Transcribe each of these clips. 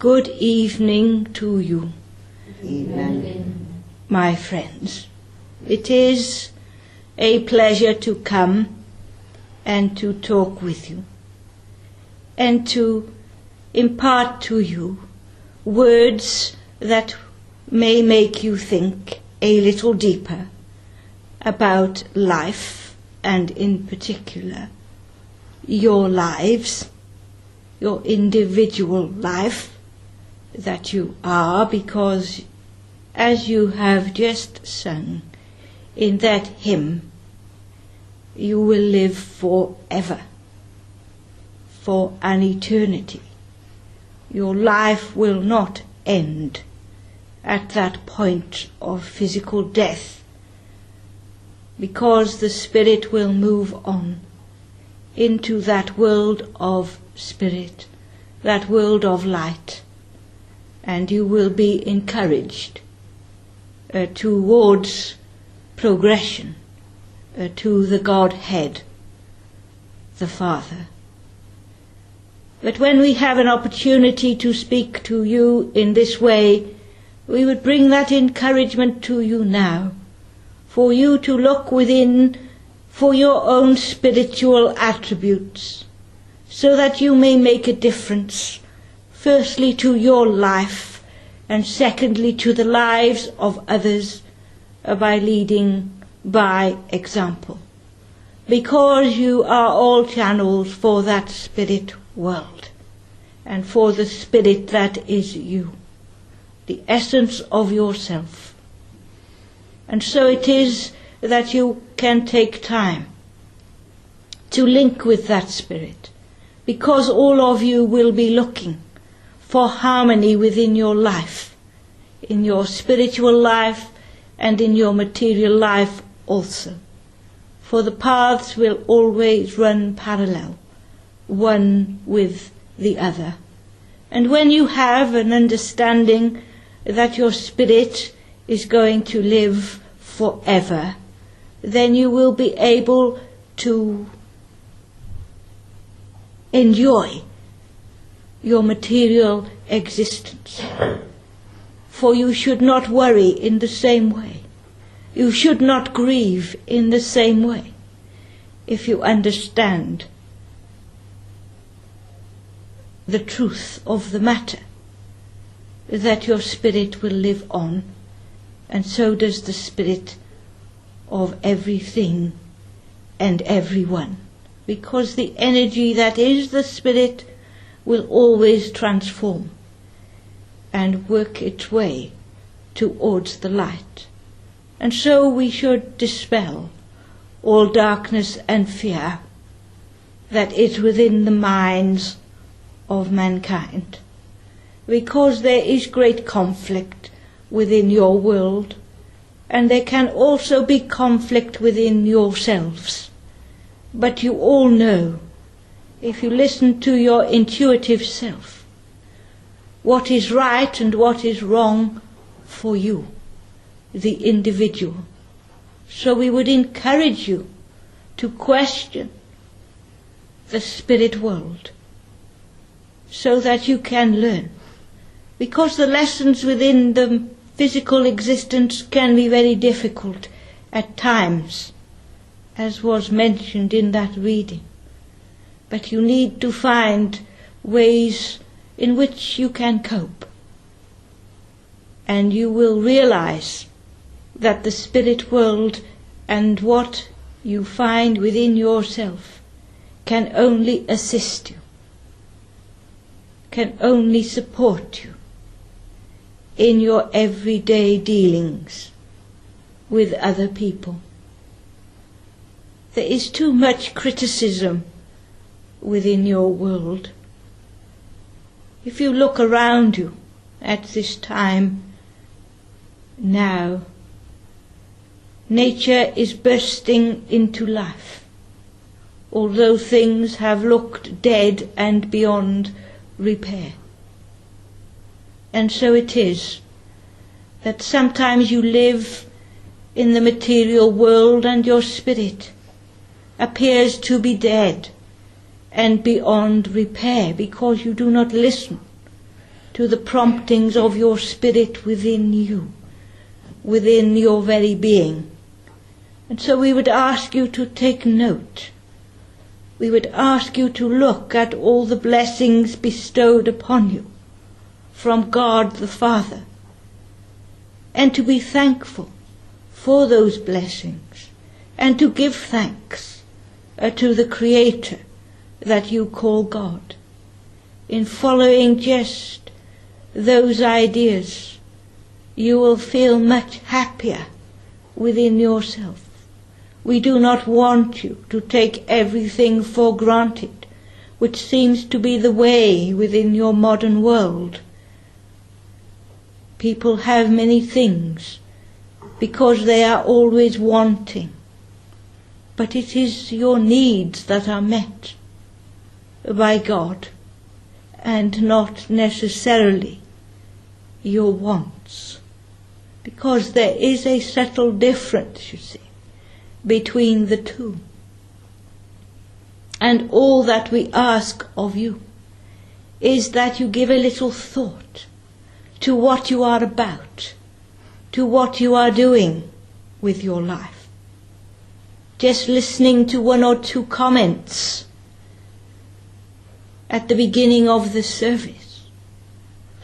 Good evening to you, Evening. my friends. It is a pleasure to come and to talk with you and to impart to you words that may make you think a little deeper about life, and in particular your lives, your individual life that you are, because as you have just sung in that hymn, you will live forever, for an eternity. Your life will not end at that point of physical death, because the spirit will move on into that world of spirit, that world of light, and you will be encouraged towards progression to the Godhead, the Father. But when we have an opportunity to speak to you in this way, we would bring that encouragement to you now, for you to look within for your own spiritual attributes, so that you may make a difference, firstly to your life, and secondly to the lives of others, by leading by example, because you are all channels for that spirit world, and for the spirit that is you, the essence of yourself. And so it is that you can take time to link with that spirit, because all of you will be looking for harmony within your life, in your spiritual life and in your material life also. For the paths will always run parallel, one with the other. And when you have an understanding that your spirit is going to live forever, then you will be able to enjoy your material existence. For you should not worry in the same way. You should not grieve in the same way, if you understand the truth of the matter, that your spirit will live on, and so does the spirit of everything and everyone, because the energy that is the spirit will always transform and work its way towards the light. And so we should dispel all darkness and fear that is within the minds of mankind, because there is great conflict within your world, and there can also be conflict within yourselves. But you all know, if you listen to your intuitive self, what is right and what is wrong for you, the individual. So we would encourage you to question the spirit world, so that you can learn, because the lessons within the physical existence can be very difficult at times, as was mentioned in that reading. But you need to find ways in which you can cope, and you will realize that the spirit world and what you find within yourself can only assist you, can only support you in your everyday dealings with other people. There is too much criticism within your world. If you look around you at this time now, nature is bursting into life, although things have looked dead and beyond repair. And so it is that sometimes you live in the material world and your spirit appears to be dead and beyond repair, because you do not listen to the promptings of your spirit within you, within your very being. And so we would ask you to take note. We would ask you to look at all the blessings bestowed upon you from God the Father, and to be thankful for those blessings, and to give thanks to the Creator that you call God. In following just those ideas, you will feel much happier within yourself. We do not want you to take everything for granted, which seems to be the way within your modern world. People have many things because they are always wanting, but it is your needs that are met by God, and not necessarily your wants, because there is a subtle difference, you see, between the two. And all that we ask of you is that you give a little thought to what you are about, to what you are doing with your life. Just listening to one or two comments at the beginning of the service.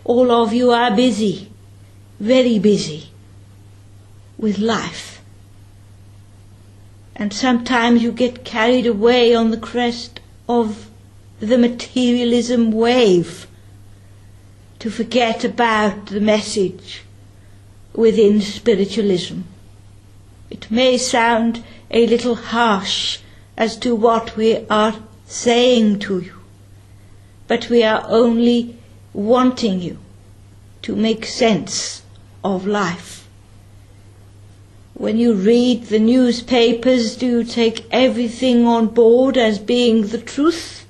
All of you are busy, very busy with life. And sometimes you get carried away on the crest of the materialism wave to forget about the message within spiritualism. It may sound a little harsh as to what we are saying to you, but we are only wanting you to make sense of life. When you read the newspapers, do you take everything on board as being the truth?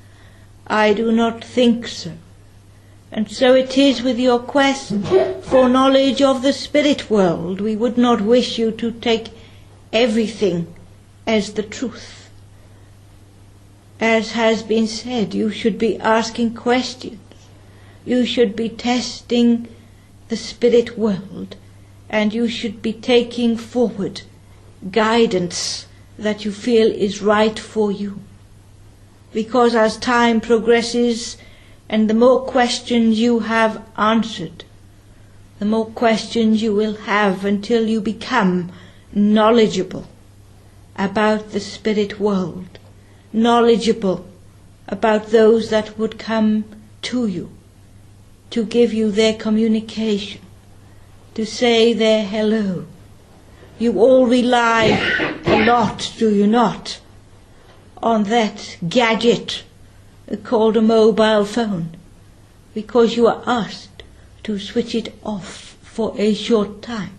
I do not think so. And so it is with your quest for knowledge of the spirit world. We would not wish you to take everything as the truth. As has been said, you should be asking questions. You should be testing the spirit world, and you should be taking forward guidance that you feel is right for you. Because as time progresses, and the more questions you have answered, the more questions you will have until you become knowledgeable about the spirit world, knowledgeable about those that would come to you, to give you their communication, to say their hello. You all rely a lot, do you not, on that gadget called a mobile phone, because you are asked to switch it off for a short time.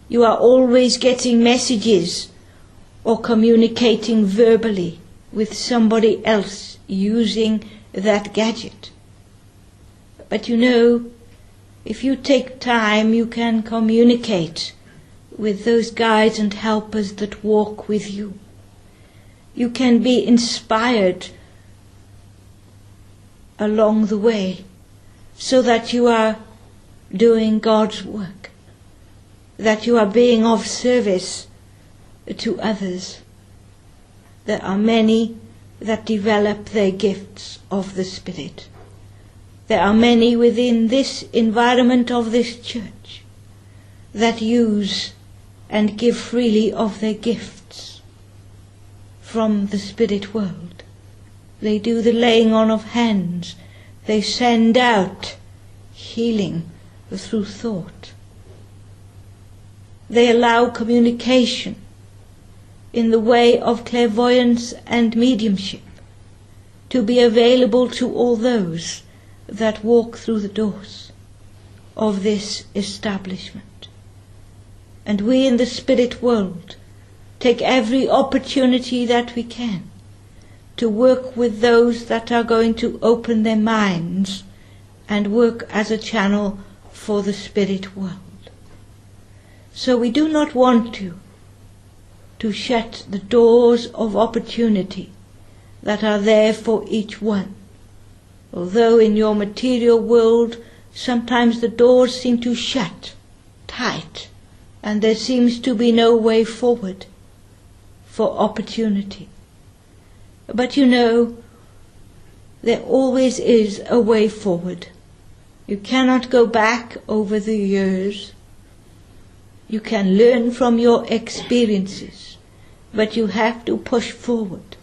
You are always getting messages or communicating verbally with somebody else using that gadget. But you know, if you take time, you can communicate with those guides and helpers that walk with you. You can be inspired along the way, so that you are doing God's work, that you are being of service to others. There are many that develop their gifts of the Spirit. There are many within this environment of this church that use and give freely of their gifts from the spirit world. They do the laying on of hands. They send out healing through thought. They allow communication in the way of clairvoyance and mediumship to be available to all those that walk through the doors of this establishment. And we in the spirit world take every opportunity that we can to work with those that are going to open their minds and work as a channel for the spirit world. So we do not want to shut the doors of opportunity that are there for each one. Although in your material world sometimes the doors seem to shut tight and there seems to be no way forward for opportunity. But you know, there always is a way forward. You cannot go back over the years. You can learn from your experiences, but you have to push forward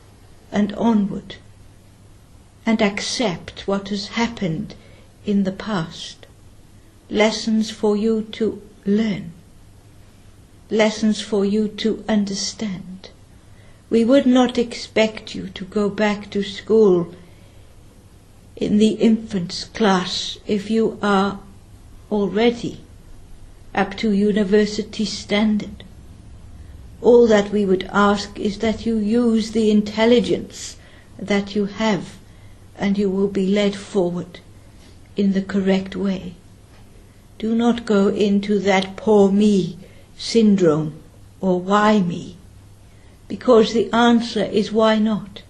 and onward and accept what has happened in the past. Lessons for you to learn. Lessons for you to understand. We would not expect you to go back to school in the infants class if you are already up to university standard. All that we would ask is that you use the intelligence that you have, and you will be led forward in the correct way. Do not go into that poor me syndrome or why me, because the answer is why not.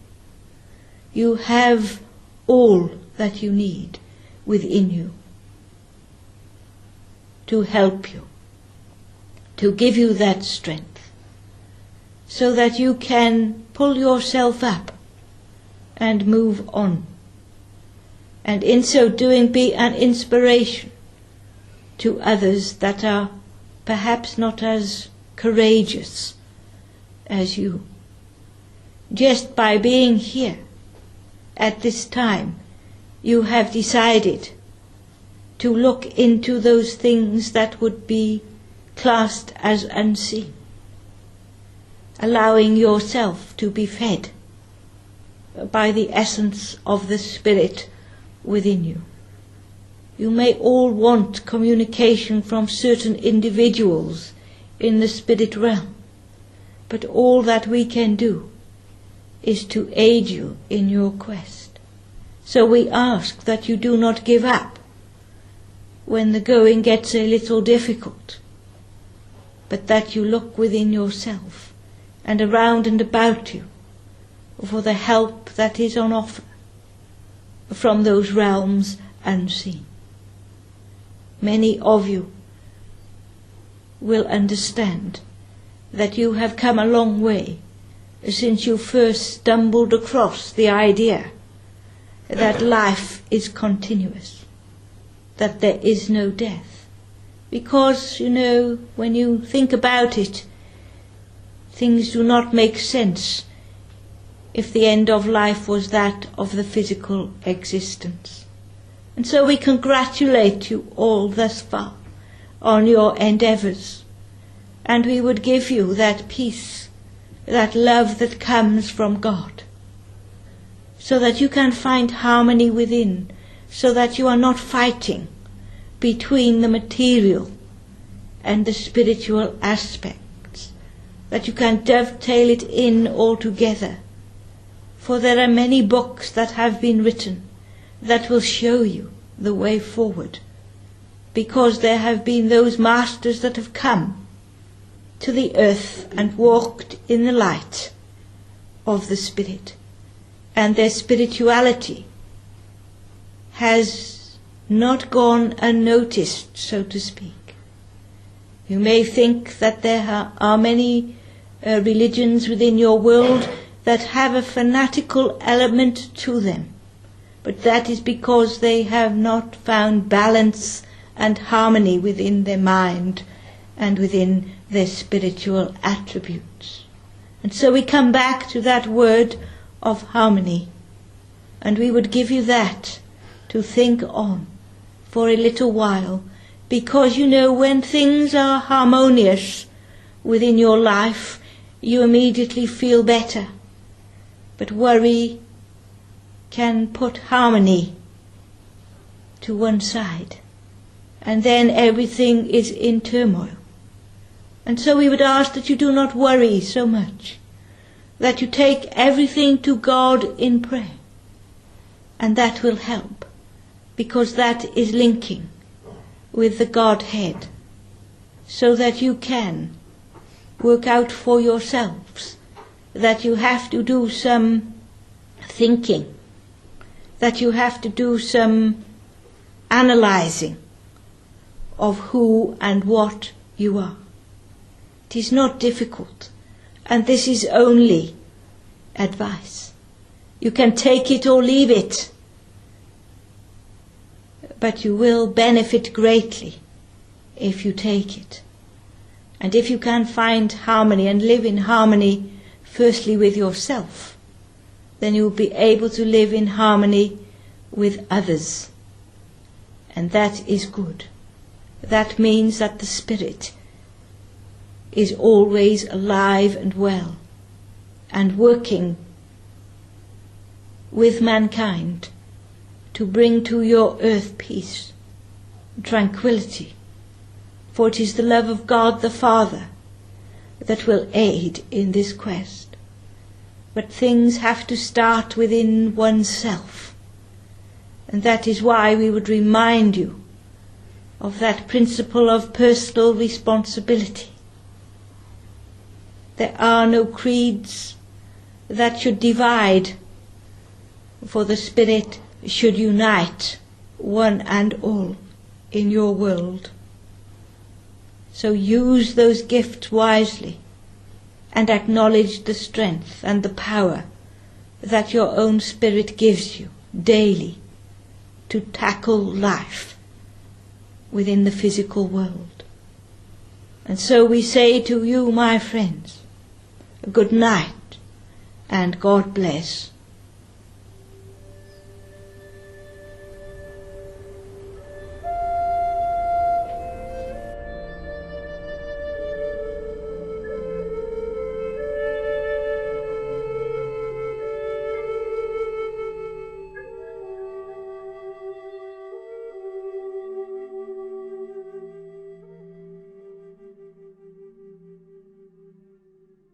You have all that you need within you to help you, to give you that strength, so that you can pull yourself up and move on, and in so doing be an inspiration to others that are perhaps not as courageous as you. Just by being here at this time, you have decided to look into those things that would be classed as unseen, allowing yourself to be fed by the essence of the Spirit within you. You may all want communication from certain individuals in the spirit realm, but all that we can do is to aid you in your quest. So we ask that you do not give up when the going gets a little difficult, but that you look within yourself and around and about you for the help that is on offer from those realms unseen. Many of you will understand that you have come a long way since you first stumbled across the idea that life is continuous, that there is no death. Because, you know, when you think about it, things do not make sense if the end of life was that of the physical existence. And so we congratulate you all thus far on your endeavours, and we would give you that peace, that love that comes from God, so that you can find harmony within, so that you are not fighting between the material and the spiritual aspects, that you can dovetail it in all together. For there are many books that have been written that will show you the way forward, because there have been those masters that have come to the earth and walked in the light of the Spirit, and their spirituality has not gone unnoticed, so to speak. You may think that there are many religions within your world that have a fanatical element to them, but that is because they have not found balance and harmony within their mind and within their spiritual attributes. And so we come back to that word of harmony, and we would give you that to think on for a little while, because you know, when things are harmonious within your life, you immediately feel better. But worry can put harmony to one side, and then everything is in turmoil. And so we would ask that you do not worry so much, that you take everything to God in prayer, and that will help, because that is linking with the Godhead, so that you can work out for yourselves that you have to do some thinking that you have to do some analyzing of who and what you are. It is not difficult, and this is only advice. You can take it or leave it, but you will benefit greatly if you take it. And if you can find harmony and live in harmony, firstly with yourself, then you will be able to live in harmony with others. And that is good. That means that the spirit is always alive and well, and working with mankind to bring to your earth peace, tranquility. For it is the love of God the Father that will aid in this quest. But things have to start within oneself. And that is why we would remind you of that principle of personal responsibility. There are no creeds that should divide, for the Spirit should unite one and all in your world. So use those gifts wisely and acknowledge the strength and the power that your own spirit gives you daily to tackle life within the physical world. And so we say to you, my friends, good night and God bless.